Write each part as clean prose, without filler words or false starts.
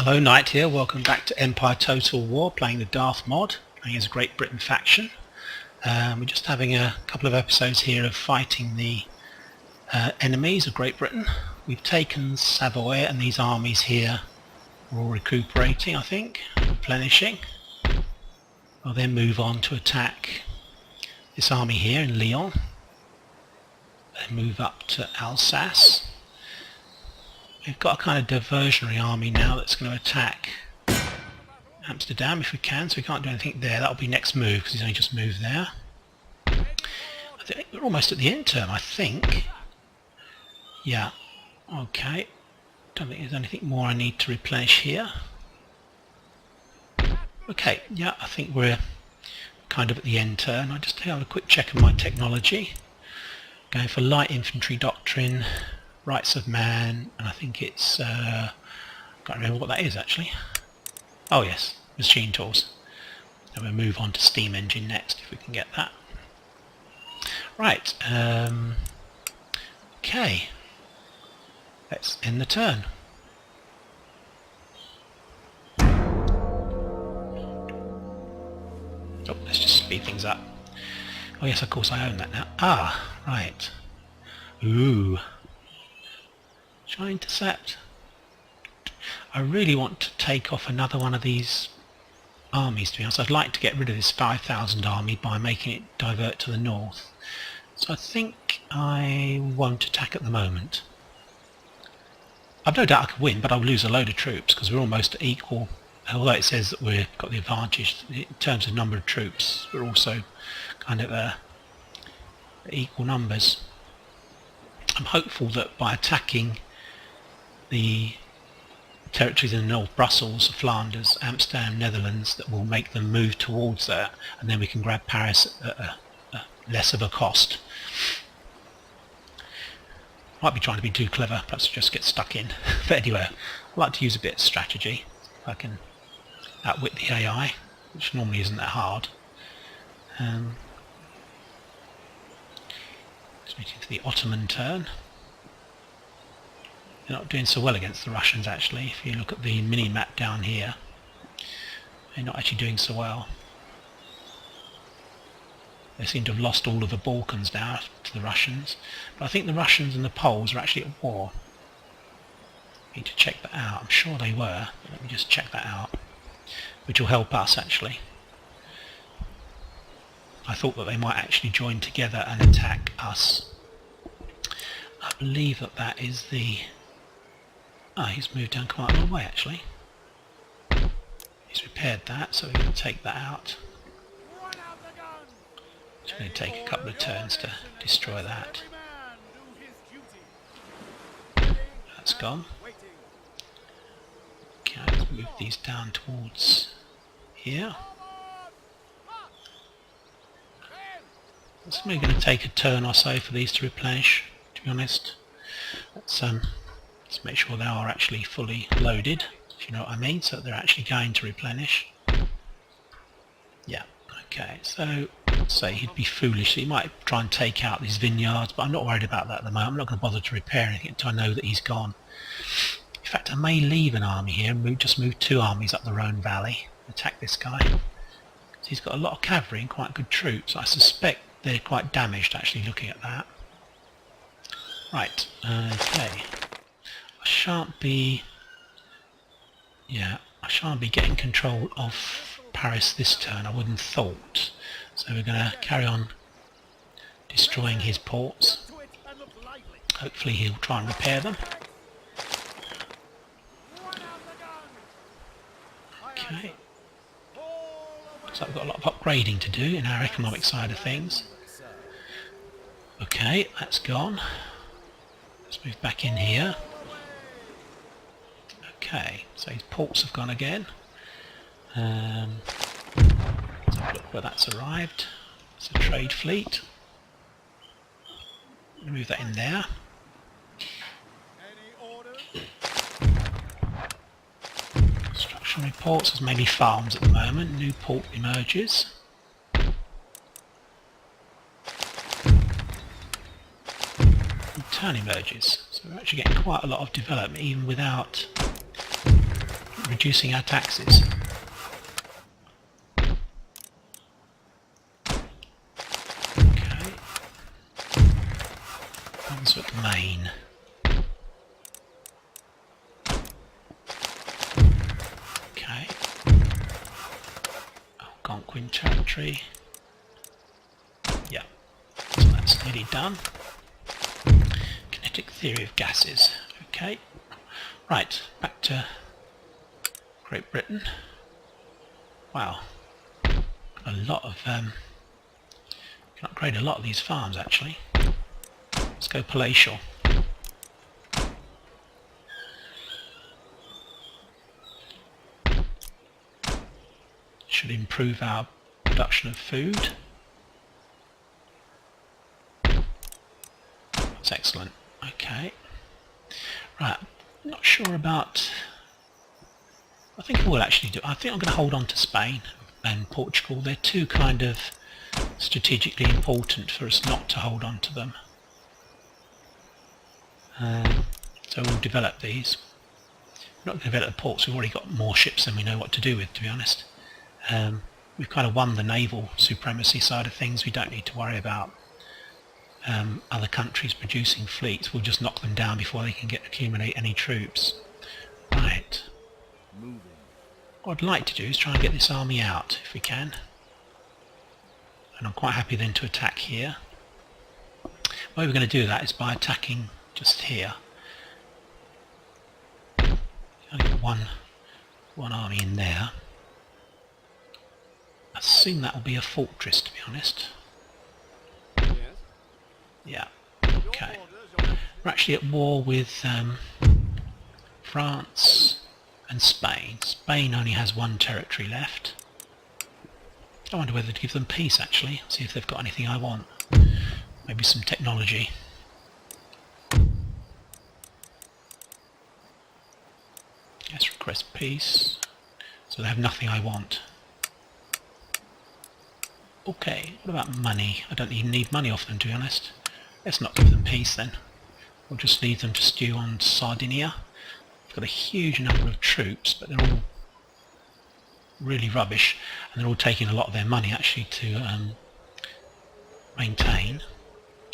Hello, Knight here. Welcome back to Empire Total War, playing the Darthmod, playing as a Great Britain faction. We're just having a couple of episodes here of fighting the enemies of Great Britain. We've taken Savoy, and these armies here are all recuperating, I think, replenishing. We'll then move on to attack this army here in Lyon, and move up to Alsace. We've got a kind of diversionary army now that's going to attack Amsterdam if we can, so we can't do anything there. That'll be next move because he's only just moved there. I think we're almost at the end term, I think. Yeah, okay. Don't think there's anything more I need to replenish here. Okay, yeah, I think we're kind of at the end turn. I just have a quick check of my technology. Going for light infantry doctrine, rights of man, and I think it's can't remember what that is actually. Oh yes, machine tools. Then we'll move on to steam engine next if we can get that. Right, okay, let's end the turn. Oh, let's just speed things up. Oh yes, of course I own that now. Ah, right. Ooh. Shall I intercept? I really want to take off another one of these armies, to be honest. I'd like to get rid of this 5,000 army by making it divert to the north. So I think I won't attack at the moment. I've no doubt I could win, but I'll lose a load of troops because we're almost equal. Although it says that we've got the advantage in terms of number of troops, we're also kind of equal numbers. I'm hopeful that by attacking the territories in the north, Brussels, Flanders, Amsterdam, Netherlands, that will make them move towards that, and then we can grab Paris at a less of a cost. Might be trying to be too clever, perhaps just get stuck in. But anyway, I like to use a bit of strategy. If I can outwit the AI, which normally isn't that hard. Switching to the Ottoman turn. They're not doing so well against the Russians actually. If you look at the mini-map down here, they're not actually doing so well. They seem to have lost all of the Balkans now to the Russians. But I think the Russians and the Poles are actually at war. I need to check that out. I'm sure they were. Let me just check that out. Which will help us actually. I thought that they might actually join together and attack us. I believe that that is the... Ah, he's moved down quite a long way actually. He's repaired that, so we can take that out. It's going to take a couple of turns to destroy that. That's gone. Okay, let's move these down towards here. It's maybe going to take a turn or so for these to replenish, to be honest. Let's make sure they are actually fully loaded, if you know what I mean, so they're actually going to replenish. Yeah, okay, so say he'd be foolish, so he might try and take out these vineyards, but I'm not worried about that at the moment. I'm not going to bother to repair anything until I know that he's gone. In fact, I may leave an army here and just move two armies up the Rhone Valley, attack this guy. He's got a lot of cavalry and quite good troops. I suspect they're quite damaged actually looking at that. Right, okay. I shan't be getting control of Paris this turn, I wouldn't have thought. So we're going to carry on destroying his ports. Hopefully he'll try and repair them. Okay. Looks like we've got a lot of upgrading to do in our economic side of things. Okay, that's gone. Let's move back in here. Okay, so his ports have gone again. Let's have a look where that's arrived. It's a trade fleet. Move that in there. Construction reports, there's mainly farms at the moment. New port emerges. Turn emerges. So we're actually getting quite a lot of development even without reducing our taxes. Okay. Brunswick, Maine. Okay. Algonquin territory. Yeah. So that's nearly done. Kinetic theory of gases. Okay. Right, back to Great Britain. Wow. A lot of can upgrade a lot of these farms actually. Let's go palatial. Should improve our production of food. That's excellent. Okay. Right. Not sure about. I think I will actually do. I think I'm going to hold on to Spain and Portugal. They're too kind of strategically important for us not to hold on to them. So we'll develop these. We're not going to develop the ports. We've already got more ships than we know what to do with, to be honest. We've kind of won the naval supremacy side of things. We don't need to worry about other countries producing fleets. We'll just knock them down before they can accumulate any troops. Right. What I'd like to do is try and get this army out if we can. And I'm quite happy then to attack here. The way we're going to do that is by attacking just here. Only got one army in there. I assume that will be a fortress, to be honest. Yeah. Okay. We're actually at war with France and Spain. Spain only has one territory left. I wonder whether to give them peace actually. See if they've got anything I want. Maybe some technology. Yes, request peace. So they have nothing I want. Okay, what about money? I don't even need money off them, to be honest. Let's not give them peace then. We'll just leave them to stew on Sardinia. They've got a huge number of troops, but they're all really rubbish, and they're all taking a lot of their money actually to maintain.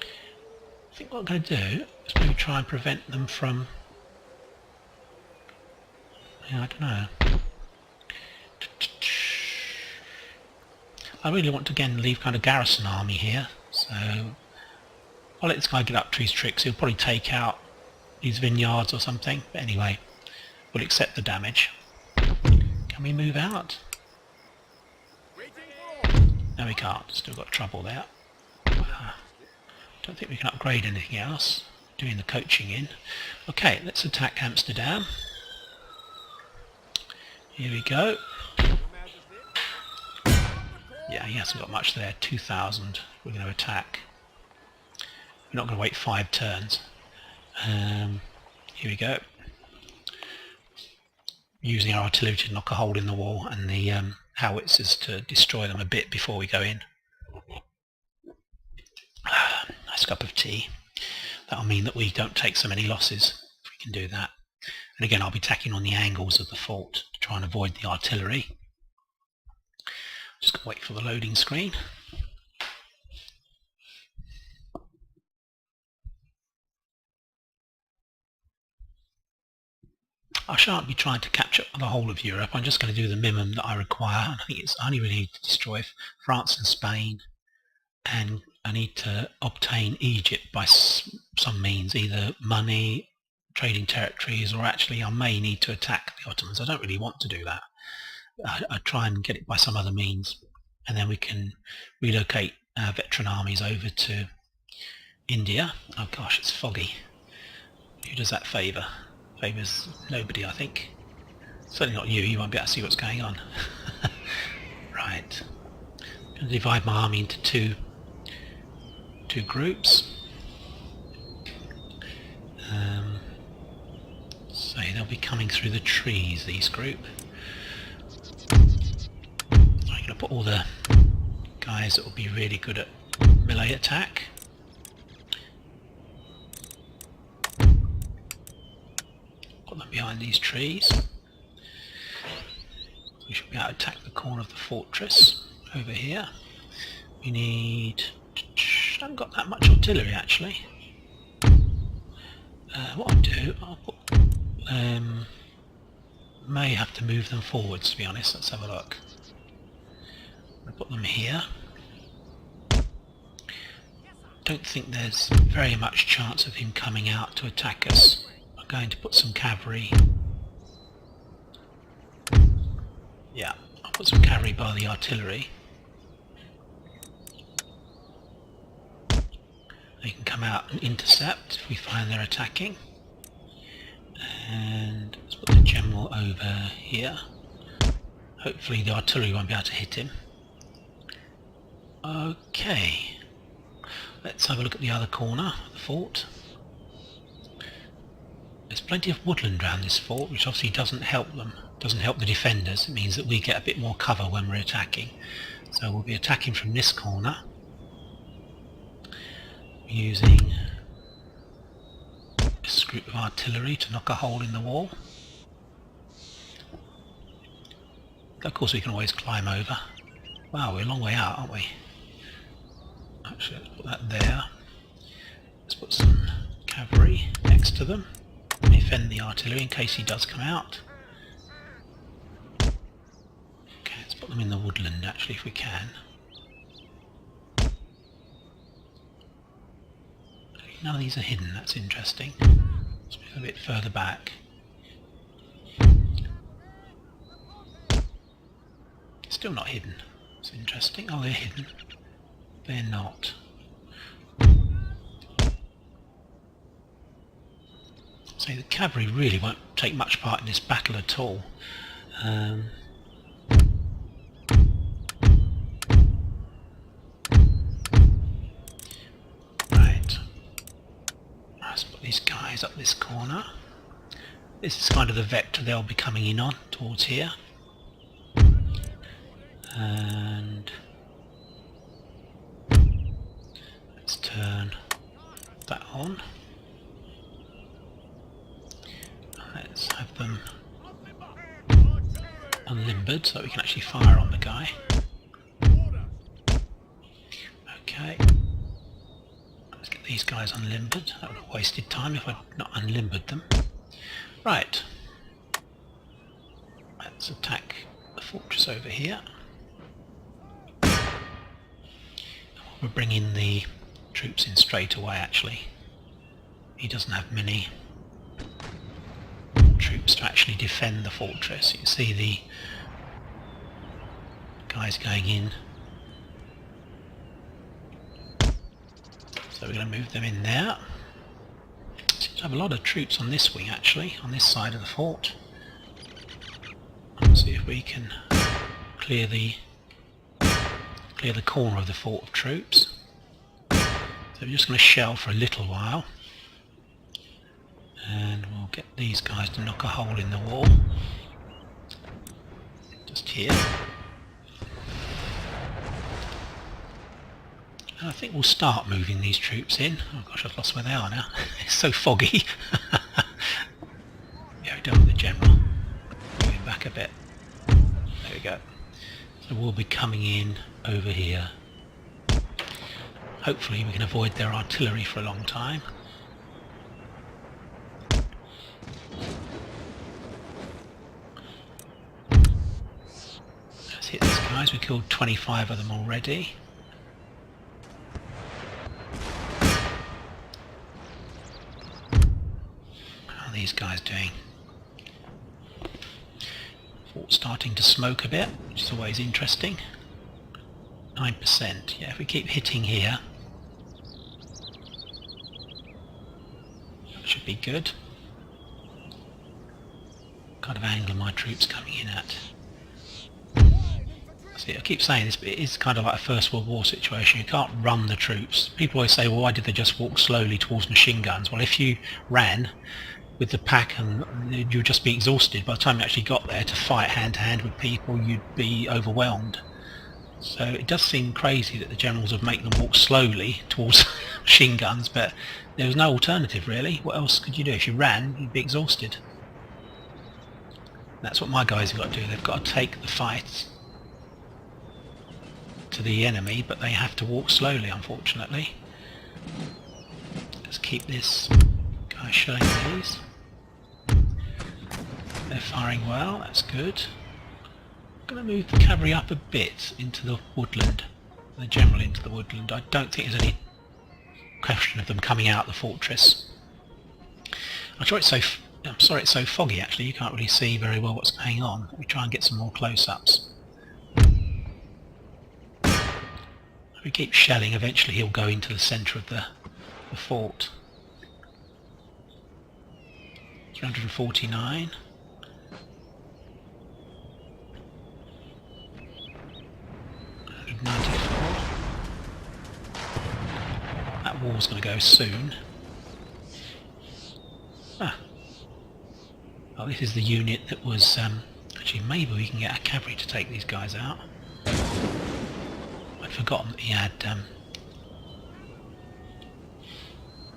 I think what I'm going to do is maybe try and prevent them from... Yeah, I don't know. I really want to again leave kind of garrison army here, so I'll let this guy get up to his tricks. He'll probably take out these vineyards or something, but anyway, we'll accept the damage. Can we move out? No, we can't. Still got trouble there. Don't think we can upgrade anything else. Doing the coaching in. Okay, let's attack Amsterdam. Here we go. Yeah, he hasn't got much there. 2,000 we're going to attack. We're not going to wait 5 turns. Here we go. Using our artillery to knock a hole in the wall and the howitzers to destroy them a bit before we go in. Nice cup of tea. That'll mean that we don't take so many losses if we can do that. And again, I'll be tacking on the angles of the fort to try and avoid the artillery. Just wait for the loading screen. I shan't be trying to capture the whole of Europe. I'm just going to do the minimum that I require. And I think I only really need to destroy France and Spain, and I need to obtain Egypt by some means, either money, trading territories, or actually I may need to attack the Ottomans. I don't really want to do that. I try and get it by some other means, and then we can relocate our veteran armies over to India. Oh gosh, it's foggy. Who does that favour? Favours nobody, I think. Certainly not you. You won't be able to see what's going on. Right. I'm going to divide my army into two groups. So they'll be coming through the trees, these group. I'm going to put all the guys that will be really good at melee attack. Put them behind these trees. We should be able to attack the corner of the fortress over here. We need... I haven't got that much artillery actually. What I'll do, I'll put... may have to move them forwards, to be honest. Let's have a look. I'll put them here. Don't think there's very much chance of him coming out to attack us. I'm going to put some cavalry. Yeah, I'll put some cavalry by the artillery. They can come out and intercept if we find they're attacking. And let's put the general over here. Hopefully the artillery won't be able to hit him. Okay. Let's have a look at the other corner of the fort. There's plenty of woodland around this fort, which obviously doesn't help them. Doesn't help the defenders. It means that we get a bit more cover when we're attacking. So we'll be attacking from this corner, using this group of artillery to knock a hole in the wall. Of course we can always climb over. Wow, we're a long way out, aren't we? Actually, let's put that there. Let's put some cavalry next to them. Defend the artillery in case he does come out. Okay, let's put them in the woodland actually if we can. None of these are hidden, that's interesting. Let's move a bit further back. Still not hidden. It's interesting. Oh, they're hidden. They're not. So the cavalry really won't take much part in this battle at all. Right. Let's put these guys up this corner. This is kind of the vector they'll be coming in on, towards here. And let's turn that on. Let's have them unlimbered so we can actually fire on the guy. Okay. Let's get these guys unlimbered. That would have wasted time if I'd not unlimbered them. Right. Let's attack the fortress over here. We'll bring in the troops in straight away actually. He doesn't have many troops to actually defend the fortress. You can see the guys going in. So we're going to move them in there. Seems to have a lot of troops on this wing actually, on this side of the fort. Let's see if we can clear the corner of the fort of troops. So we're just going to shell for a little while. And we'll get these guys to knock a hole in the wall. Just here. And I think we'll start moving these troops in. Oh gosh, I've lost where they are now. It's so foggy. Yeah, we don't want the general. Moving back a bit. There we go. So we'll be coming in over here. Hopefully we can avoid their artillery for a long time. Let's hit these guys. We killed 25 of them already. How are these guys doing? Fort's starting to smoke a bit, which is always interesting. 9%. Yeah, if we keep hitting here, that should be good. What kind of angle my troops coming in at? See, I keep saying this, but it is kind of like a First World War situation. You can't run the troops. People always say, well, why did they just walk slowly towards machine guns? Well, if you ran with the pack and you'd just be exhausted. By the time you actually got there to fight hand to hand with people, you'd be overwhelmed. So it does seem crazy that the generals would make them walk slowly towards machine guns, but there was no alternative really. What else could you do? If you ran, you'd be exhausted. That's what my guys have got to do. They've got to take the fight to the enemy, but they have to walk slowly, unfortunately. Let's keep this guy shelling these. They're firing well, that's good. I'm going to move the cavalry up a bit into the woodland. The general into the woodland. I don't think there's any question of them coming out the fortress. I'm sorry it's so foggy actually, you can't really see very well what's going on. Let me try and get some more close-ups. If we keep shelling, eventually he'll go into the centre of the fort. 349. That wall's going to go soon. Oh, this is the unit that was... actually, maybe we can get a cavalry to take these guys out. I'd forgotten that he had...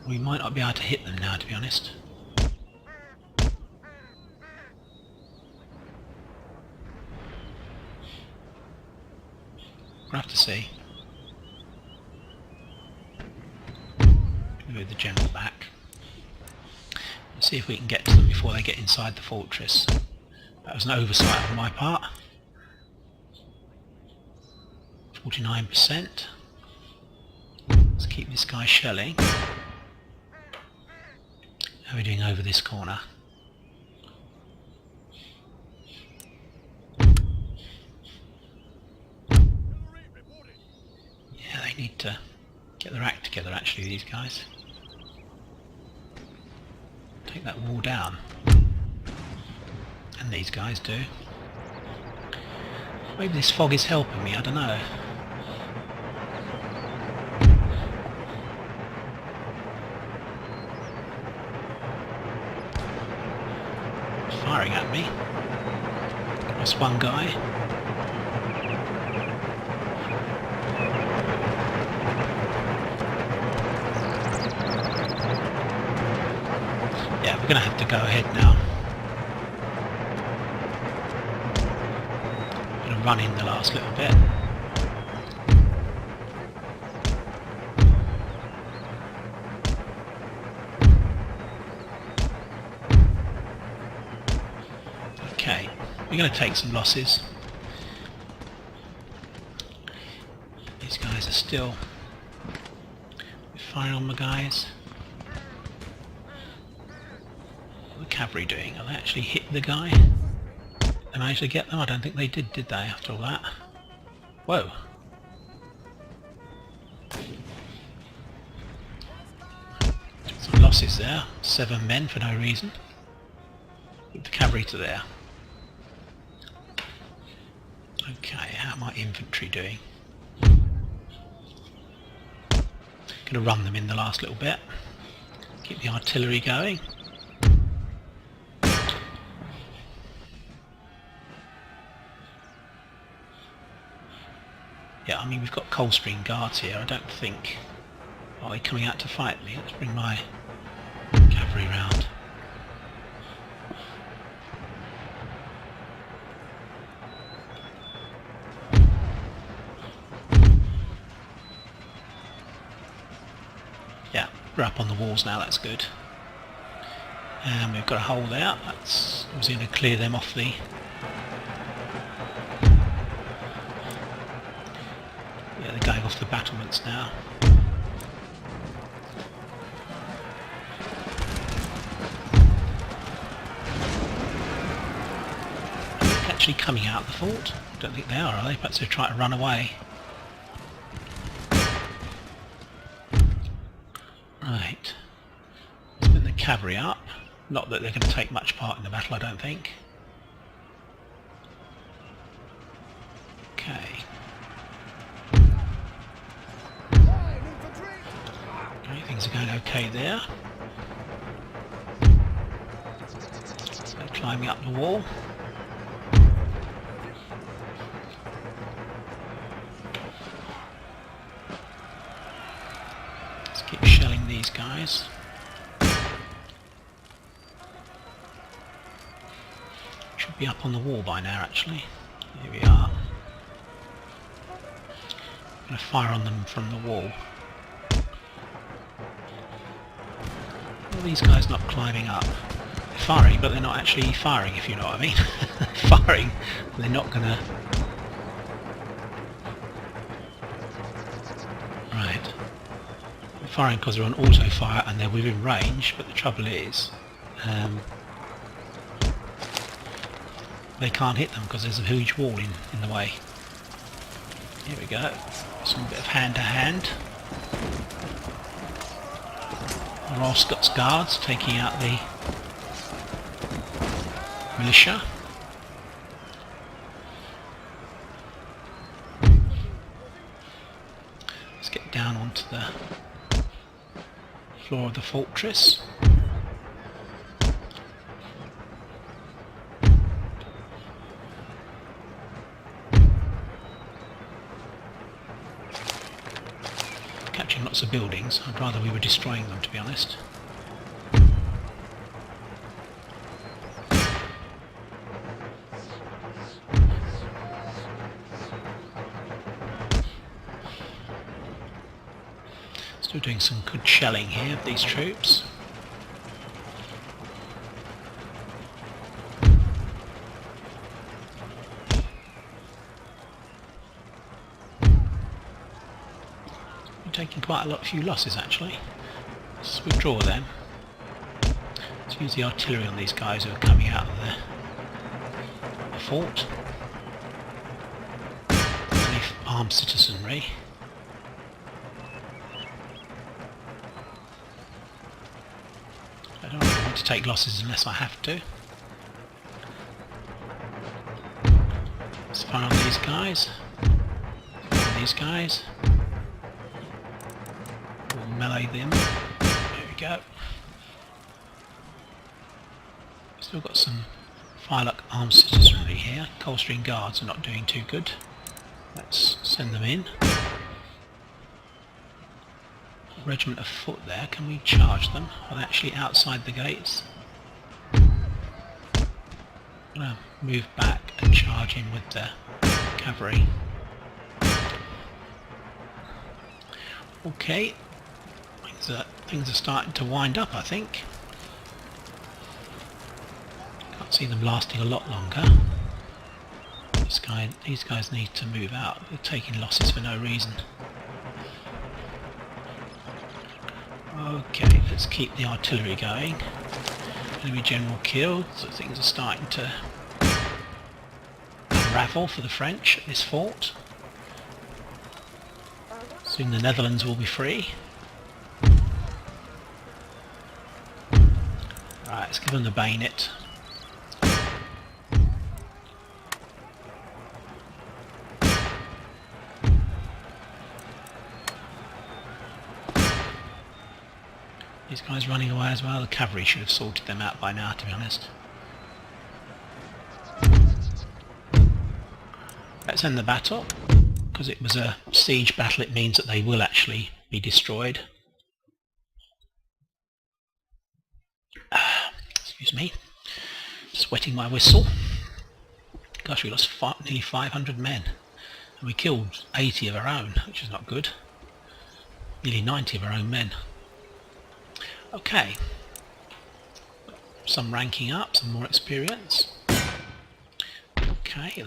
we might not be able to hit them now, to be honest. We'll have to see. Move the general back. Let's see if we can get to them before they get inside the fortress. That was an oversight on my part. 49%. Let's keep this guy shelling. How are we doing over this corner? Yeah, they need to get their act together actually, these guys. Take that wall down. And these guys do. Maybe this fog is helping me, I don't know. Firing at me. Lost one guy. Yeah, we're going to have to go ahead now. I'm going to run in the last little bit. Okay, we're going to take some losses. These guys are still firing on the guys. What are the cavalry doing? Are they actually hit the guy? They managed to get them? I don't think they did they, after all that? Whoa. Some losses there. 7 men for no reason. Put the cavalry to there. Okay, how are my infantry doing? Gonna run them in the last little bit. Keep the artillery going. Yeah, I mean we've got Coldstream Guards here. I don't think... Are they coming out to fight me? Let's bring my cavalry round. Yeah, we're up on the walls now, that's good. And we've got a hole there. That's obviously going to clear them off the... Yeah, they're going off the battlements now. They're actually coming out of the fort? I don't think they are they? Perhaps they're trying to run away. Right. Let's put the cavalry up. Not that they're going to take much part in the battle, I don't think. Okay. Okay, things are going okay there. They're climbing up the wall. Let's keep shelling these guys. Should be up on the wall by now, actually. Here we are. I'm going to fire on them from the wall. Are these guys not climbing up? They're firing, but they're not actually firing, if you know what I mean. Firing, they're not going to... Right. They're firing because they're on auto fire and they're within range, but the trouble is... they can't hit them because there's a huge wall in the way. Here we go. Some bit of hand-to-hand. Royal Scots Guards taking out the militia. Let's get down onto the floor of the fortress. Capturing lots of buildings. I'd rather we were destroying them, to be honest. Still doing some good shelling here of these troops. Taking quite a few losses actually. Let's withdraw them. Let's use the artillery on these guys who are coming out of the fort. Any armed citizenry. I don't really want to take losses unless I have to. Let's fire on these guys. These guys. Melee them. There we go. Still got some Firelock armed citizenry here. Coldstream Guards are not doing too good. Let's send them in. A regiment of foot there. Can we charge them? Are they actually outside the gates? I'm going to move back and charge in with the cavalry. Okay. Things are starting to wind up, I think. Can't see them lasting a lot longer. These guys need to move out. They're taking losses for no reason. Okay, let's keep the artillery going. Enemy general killed, so things are starting to unravel for the French at this fort. Soon the Netherlands will be free. Right, let's give them the bayonet. These guys running away as well. The cavalry should have sorted them out by now, to be honest. Let's end the battle. Because it was a siege battle, it means that they will actually be destroyed. Excuse me, just wetting my whistle. Gosh, we lost nearly 500 men. And we killed 80 of our own, which is not good. Nearly 90 of our own men. Okay. Some ranking up, some more experience. Okay,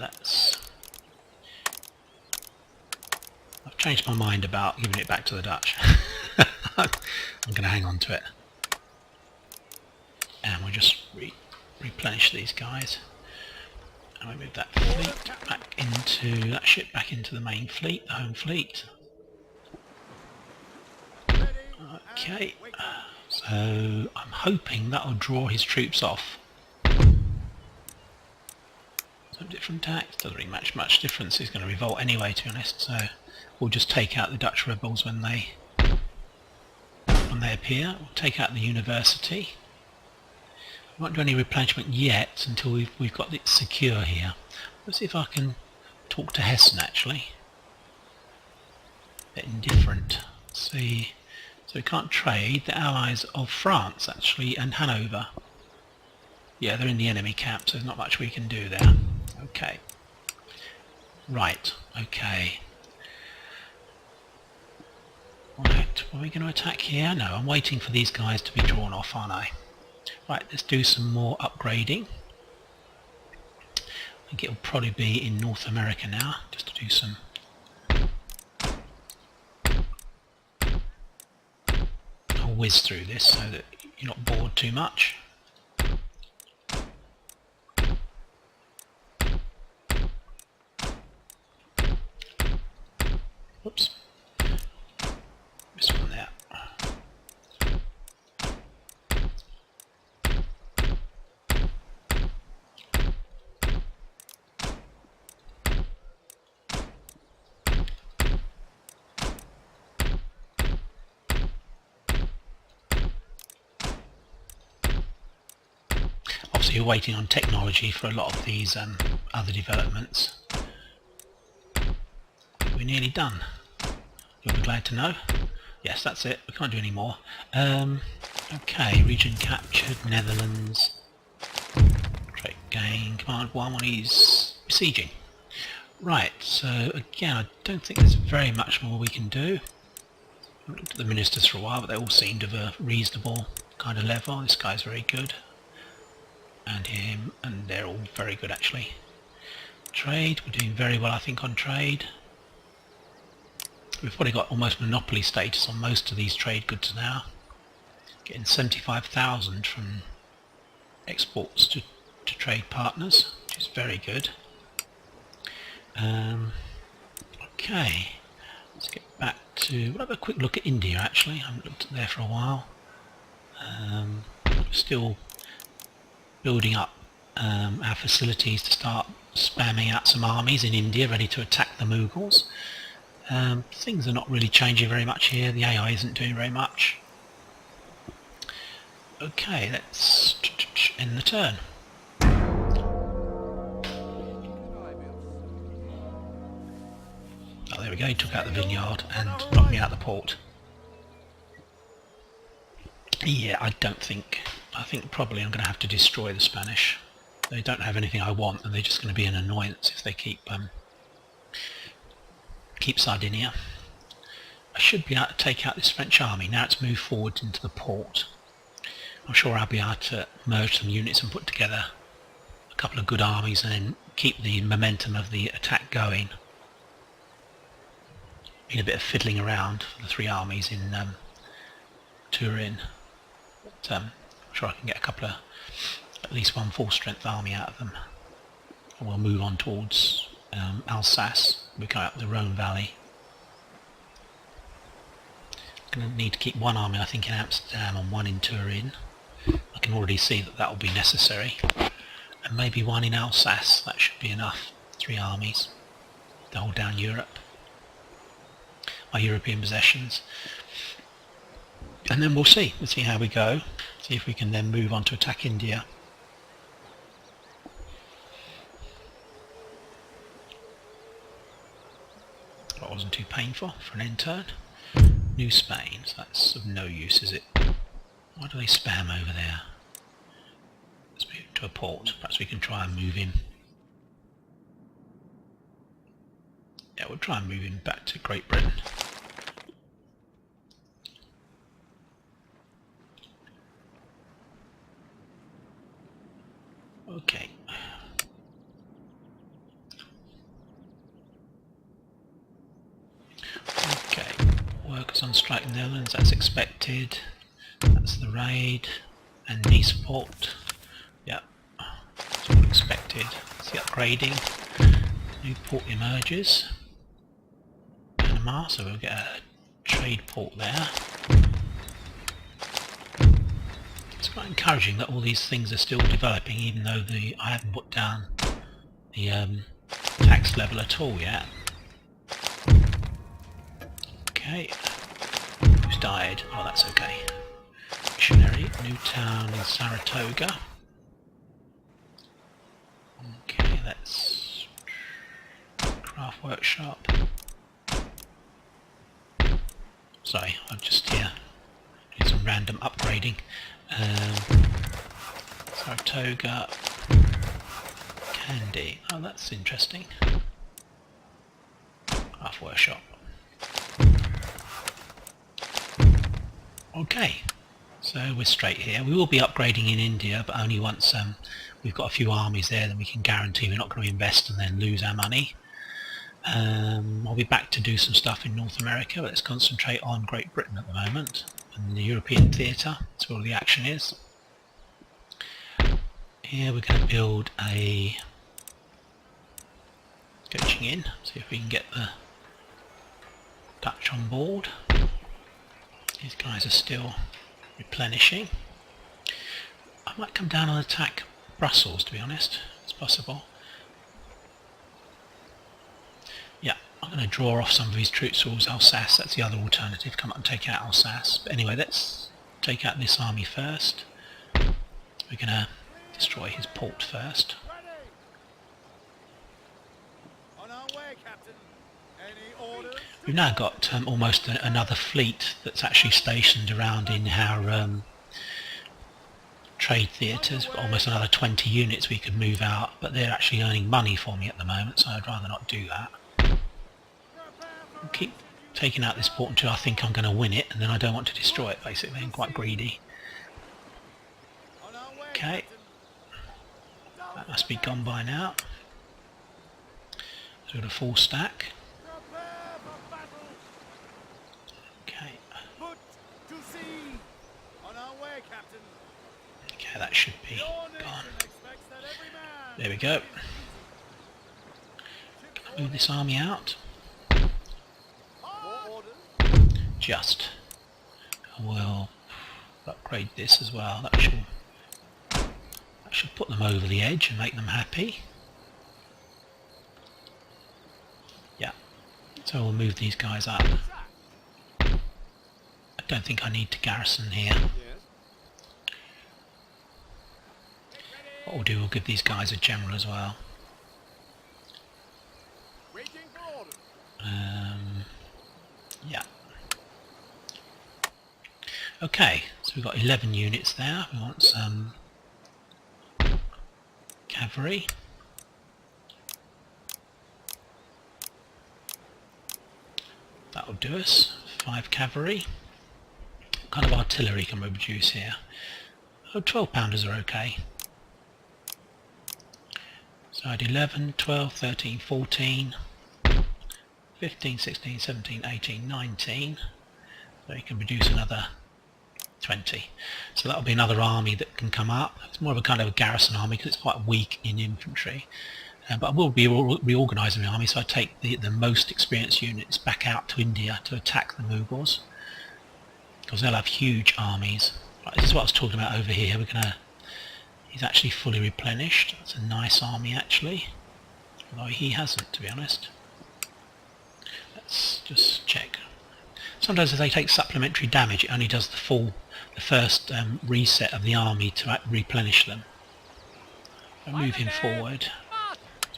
I've changed my mind about giving it back to the Dutch. I'm going to hang on to it. And we'll just replenish these guys. And we move that fleet back into that ship back into the main fleet, the home fleet. Okay, so I'm hoping that'll draw his troops off. So different tax doesn't really match much difference. He's going to revolt anyway, to be honest. So we'll just take out the Dutch rebels when they appear. We'll take out the university. We won't do any replenishment yet until we've got it secure here. Let's see if I can talk to Hessen actually. A bit indifferent. Let's see. So we can't trade. The allies of France actually and Hanover. Yeah, they're in the enemy camp, so there's not much we can do there. Okay. Right, okay. Right, are we going to attack here? No, I'm waiting for these guys to be drawn off, aren't I? Right, let's do some more upgrading. I think it'll probably be in North America now, just to do some... I'll whiz through this so that you're not bored too much. Whoops. This one there. Obviously you're waiting on technology for a lot of these other developments. We're nearly done. You'll be glad to know. Yes, that's it. We can't do any more. Okay, region captured, Netherlands. Trait gain, command 1 when he's besieging. Right, so again, I don't think there's very much more we can do. I've looked at the ministers for a while, but they all seemed of a reasonable kind of level. This guy's very good. And him, and they're all very good actually. Trade, we're doing very well I think on trade. We've probably got almost monopoly status on most of these trade goods now. Getting 75,000 from exports to trade partners, which is very good. Okay, let's get back to... We'll have a quick look at India actually. I haven't looked at there for a while. Still building up our facilities to start spamming out some armies in India ready to attack the Mughals. Things are not really changing very much here. The AI isn't doing very much. Okay, let's end the turn. Oh, there we go. He took out the vineyard and knocked me out the port. Yeah, I think probably I'm going to have to destroy the Spanish. They don't have anything I want, and they're just going to be an annoyance if they keep Sardinia. I should be able to take out this French army. Now it's moved forward into the port. I'm sure I'll be able to merge some units and put together a couple of good armies and then keep the momentum of the attack going. Been a bit of fiddling around for the 3 armies in Turin. But, I'm sure I can get a couple of, at least 1 full strength army out of them. And we'll move on towards Alsace. We go up the Rhone Valley. I'm going to need to keep 1 army I think in Amsterdam and 1 in Turin. I can already see that will be necessary. And maybe 1 in Alsace, that should be enough. 3 armies to hold down Europe. My European possessions. And then we'll see how we go. See if we can then move on to attack India. That wasn't too painful for an end turn. New Spain, so that's of no use, is it? Why do they spam over there? Let's move to a port. Perhaps we can try and move him. Yeah, we'll try and move him back to Great Britain. Okay. Okay. Workers on strike in the Netherlands, that's expected. That's the raid. And Nice port. Yep. That's all expected. It's the upgrading. New port emerges. Panama, so we'll get a trade port there. It's quite encouraging that all these things are still developing, even though I haven't put down the tax level at all yet. Okay. Who's died? Oh, that's okay. Missionary, new town in Saratoga. Okay, let's craft workshop. Sorry, I'm just here doing some random upgrading. Saratoga, Candy. Oh, that's interesting. Half workshop. Okay, so we're straight here. We will be upgrading in India, but only once we've got a few armies there, then we can guarantee we're not going to invest and then lose our money. I'll be back to do some stuff in North America, but let's concentrate on Great Britain at the moment and the European theatre. That's where all the action is. Here we're going to build a coaching in, see if we can get the Dutch on board. These guys are still replenishing. I might come down and attack Brussels, to be honest. It's possible. Yeah, I'm going to draw off some of these troops towards Alsace. That's the other alternative. Come up and take out Alsace. But anyway, let's take out this army first. We're going to destroy his port first. We've now got almost another fleet that's actually stationed around in our trade theatres. Almost another 20 units we could move out, but they're actually earning money for me at the moment, so I'd rather not do that. I'll keep taking out this port until I think I'm going to win it, and then I don't want to destroy it, basically. I'm quite greedy. Okay. That must be gone by now. So we've got a full stack. Okay. Okay, that should be gone. There we go. Can I move this army out? Just. We'll upgrade this as well. That should put them over the edge and make them happy. Yeah. So we'll move these guys up. I don't think I need to garrison here. What we'll do, we'll give these guys a general as well. Yeah. Okay, so we've got 11 units there. We want some cavalry. That'll do us. 5 cavalry. What kind of artillery can we produce here? Oh, 12-pounders are okay. So I had 11, 12, 13, 14, 15, 16, 17, 18, 19. So you can produce another 20. So that'll be another army that can come up. It's more of a kind of a garrison army because it's quite weak in infantry. But I will be reorganising the army, so I take the most experienced units back out to India to attack the Mughals, because they'll have huge armies. Right, this is what I was talking about over here. He's actually fully replenished. That's a nice army actually, although he hasn't, to be honest. Let's just check. Sometimes if they take supplementary damage, it only does the first reset of the army to replenish them. I'll move him forward.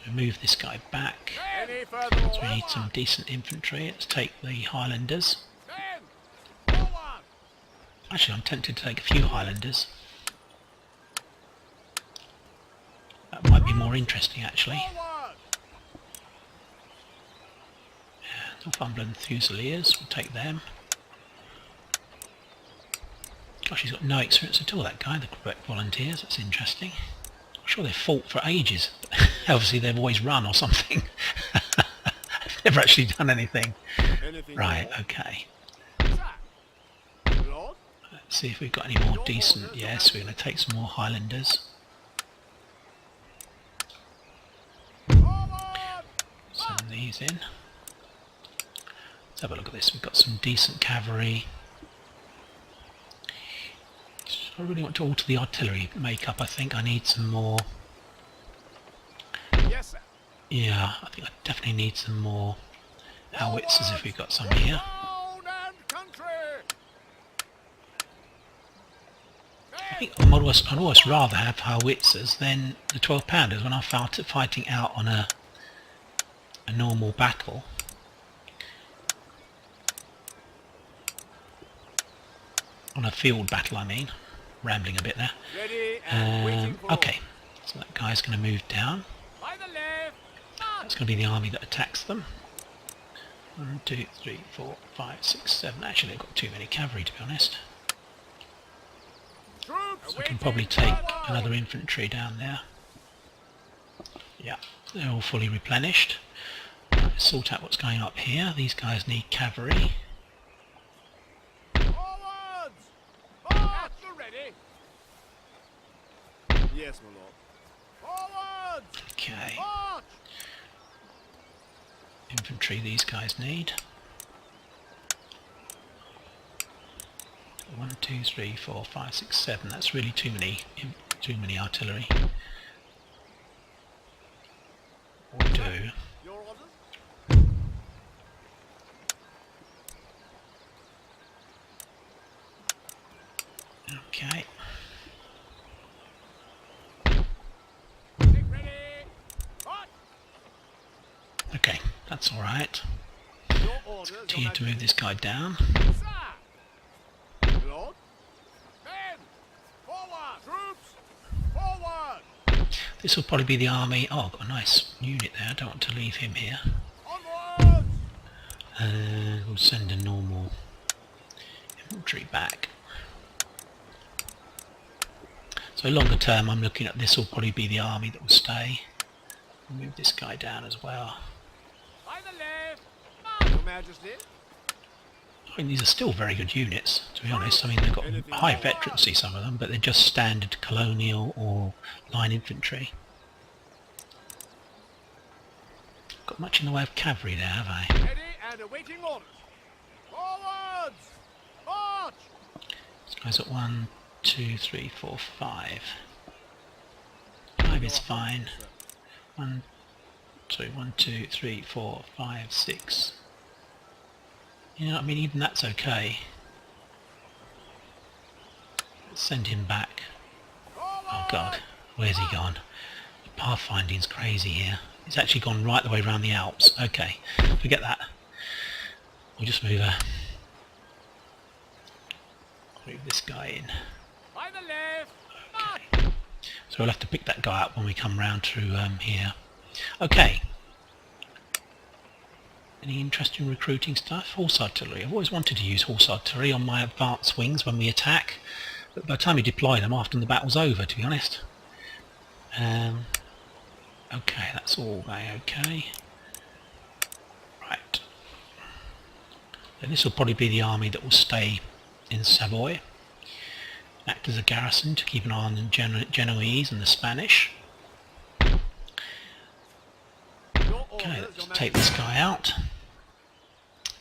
So move this guy back. So we need some decent infantry. Let's take the Highlanders. Actually, I'm tempted to take a few Highlanders. That might be more interesting actually. Northumberland Fusiliers, we'll take them. Gosh, he's got no experience at all, that guy, the Quebec Volunteers. That's interesting. I'm sure they've fought for ages. Obviously they've always run or something. Never actually done anything. Right, okay. Let's see if we've got any more decent. Yes, we're going to take some more Highlanders. Send these in. Let's have a look at this. We've got some decent cavalry. I really want to alter the artillery makeup. I think I need some more. Yes, sir. Yeah, I think I definitely need some more howitzers if we've got some here. I think I'd almost rather have howitzers than the 12-pounders when I'm fighting out on a normal battle. On a field battle, I mean. rambling a bit there. Okay, so that guy's going to move down. That's going to be the army that attacks them. 1, 2, 3, 4, 5, 6, 7. Actually, they've got too many cavalry, to be honest. So I can probably take another infantry down there. Yeah, they're all fully replenished. Right, let's sort out what's going up here. These guys need cavalry. Yes, my lord. Forward! Okay. Infantry these guys need. 1, 2, 3, 4, 5, 6, 7. That's really too many artillery. What we'll do? Your orders? Okay. Okay, that's all right. Let's continue to move this guy down. Lord? Men! Forward! Troops! Forward! This will probably be the army. Oh, I've got a nice unit there. I don't want to leave him here. Onwards! And we'll send a normal infantry back. So longer term, I'm looking at this will probably be the army that will stay. I'll move this guy down as well. By the left! Your Majesty? I mean, these are still very good units, to be honest. I mean, they've got high veterancy, some of them, but they're just standard colonial or line infantry. Got much in the way of cavalry there, have I? Ready and awaiting orders. Forwards! March! This guy's at 1, 2, 3, 4, 5. 5 is fine. 1, 2, 3, 4, 5, 6. You know, I mean, even that's okay. Let's send him back. Oh God, where's he gone? The pathfinding's crazy here. He's actually gone right the way around the Alps. Okay, forget that. We'll just move this guy in. By the left! Okay. So we'll have to pick that guy up when we come round through here. Okay. Any interesting recruiting stuff? Horse artillery. I've always wanted to use horse artillery on my advanced wings when we attack, but by the time we deploy them, after the battle's over, to be honest. Okay, that's all going okay. Right. And this will probably be the army that will stay in Savoy. Act as a garrison to keep an eye on the Genoese and the Spanish. Okay, let's take this guy out.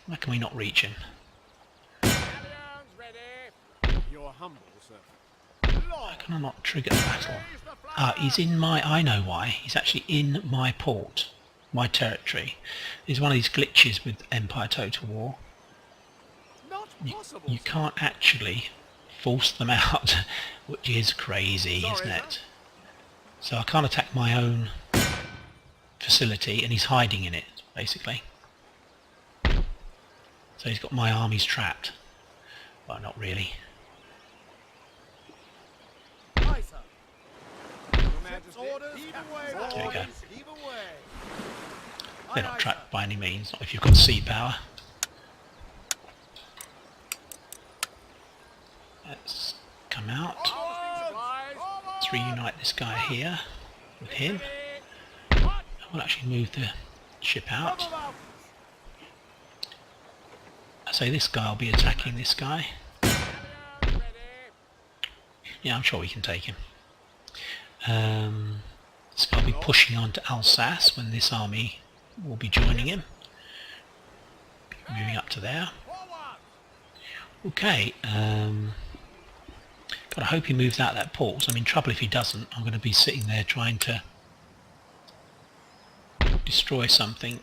Why can we not reach him? You're humble, sir. Why can I not trigger the battle? Ah, he's in my... I know why. He's actually in my port. My territory. It's one of these glitches with Empire Total War. You can't actually force them out, which is crazy, isn't it? So I can't attack my own facility, and he's hiding in it, basically. So he's got my armies trapped. Well, not really. Aye, sir. Your Majesty. There we go. They're not trapped by any means, not if you've got sea power. Let's come out. Let's reunite this guy here with him. We'll actually move the ship out. I say this guy will be attacking this guy. Yeah, I'm sure we can take him. This guy will be pushing on to Alsace when this army will be joining him. Moving up to there. Okay. God, I hope he moves out that port. I'm in trouble if he doesn't. I'm going to be sitting there trying to destroy something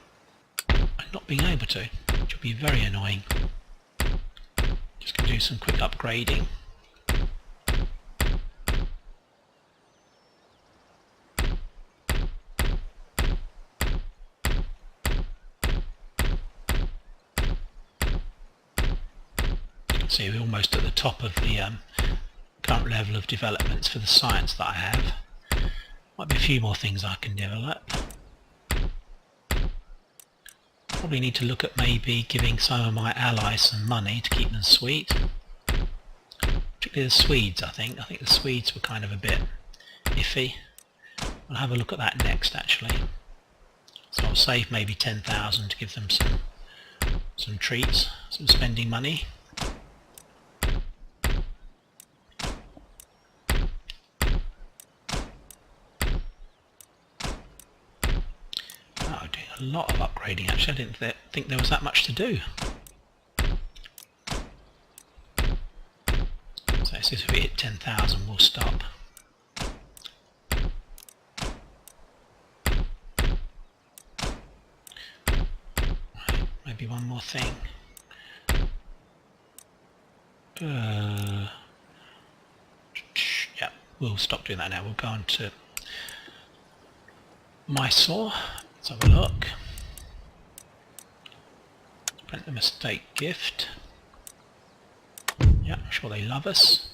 and not being able to, which will be very annoying. Just going to do some quick upgrading. You can see we're almost at the top of the current level of developments for the science that I have. Might be a few more things I can develop. Probably need to look at maybe giving some of my allies some money to keep them sweet. Particularly the Swedes, I think. I think the Swedes were kind of a bit iffy. I'll have a look at that next, actually. So I'll save maybe 10,000 to give them some treats, some spending money. Oh, doing a lot of upgrading actually. I didn't think there was that much to do. So as soon as we hit 10,000 we'll stop. Maybe one more thing. Yeah, we'll stop doing that now. We'll go on to Mysore. Let's have a look. Grant them a state gift. Yeah, I'm sure they love us.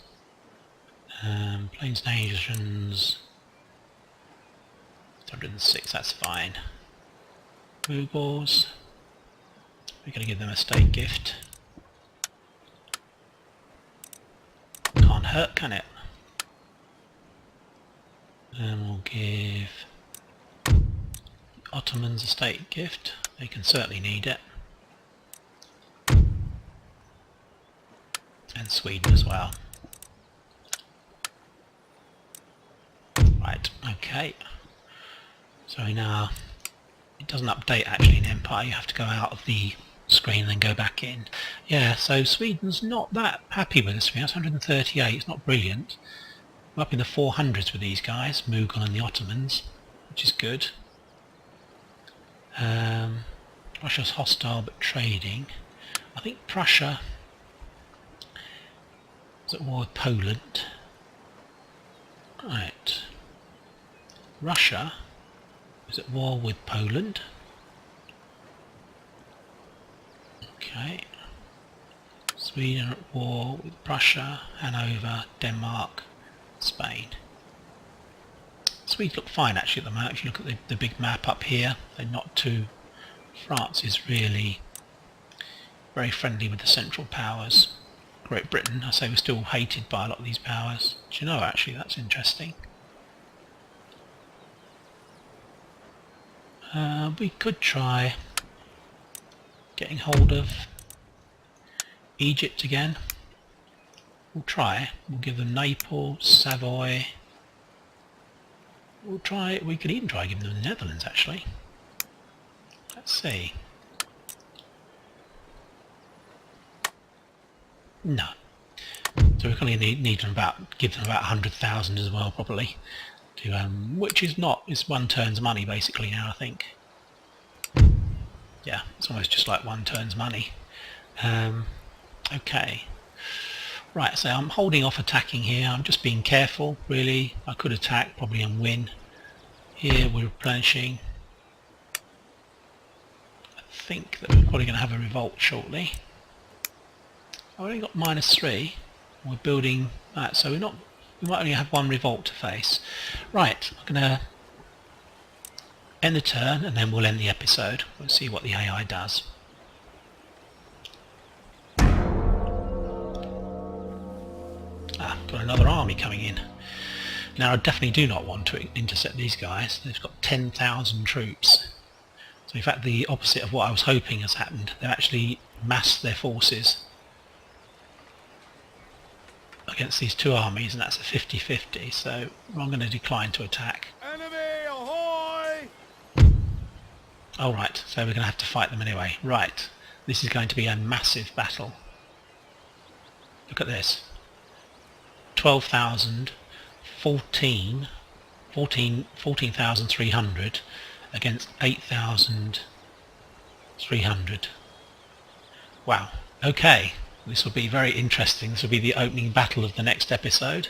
Plains Nations 106, that's fine. Mughals. We're going to give them a state gift. Can't hurt, can it? And we'll give Ottomans a state gift. They can certainly need it. And Sweden as well. Right, okay. So now, it doesn't update actually in Empire, you have to go out of the screen and then go back in. Yeah, so Sweden's not that happy with us. That's 138, it's not brilliant. We're up in the 400s with these guys, Mughal and the Ottomans, which is good. Russia's hostile but trading. I think Prussia is at war with Poland. Right. Russia is at war with Poland. Okay. Sweden at war with Prussia, Hanover, Denmark, Spain. Swedes look fine actually at the moment. If you look at the big map up here, they're not too... France is really very friendly with the Central Powers. Great Britain, I say, we're still hated by a lot of these powers. Do you know, actually, that's interesting. We could try getting hold of Egypt again. We'll try. We'll give them Naples, Savoy. We'll try. We could even try giving them the Netherlands, actually. Let's see. No. So we're going to need them give them about 100,000 as well, probably. To which is not. It's one turn's money basically now, I think. Yeah, it's almost just like one turn's money. Okay. Right, so I'm holding off attacking here. I'm just being careful, really. I could attack probably and win. Here we're replenishing. I think that we're probably going to have a revolt shortly. I've only got -3. We're building that, so we might only have one revolt to face. Right, I'm going to end the turn and then we'll end the episode. We'll see what the AI does. Got another army coming in. Now I definitely do not want to intercept these guys. They've got 10,000 troops. So in fact the opposite of what I was hoping has happened. They've actually massed their forces against these two armies, and that's a 50-50, so I'm going to decline to attack. Enemy ahoy! Alright, so we're going to have to fight them anyway. Right, this is going to be a massive battle. Look at this. 12,000, 14,300 against 8,300. Wow, okay. This will be very interesting. This will be the opening battle of the next episode.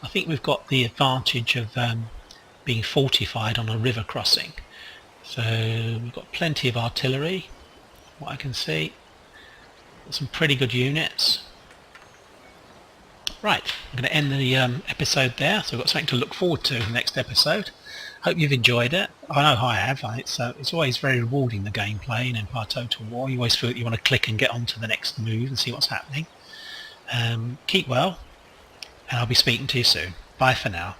I think we've got the advantage of being fortified on a river crossing. So we've got plenty of artillery, what I can see. Got some pretty good units. Right, I'm going to end the episode there, so we've got something to look forward to in the next episode. Hope you've enjoyed it. I know I have. It's always very rewarding, the gameplay in Empire Total War. You always feel that you want to click and get on to the next move and see what's happening. Keep well, and I'll be speaking to you soon. Bye for now.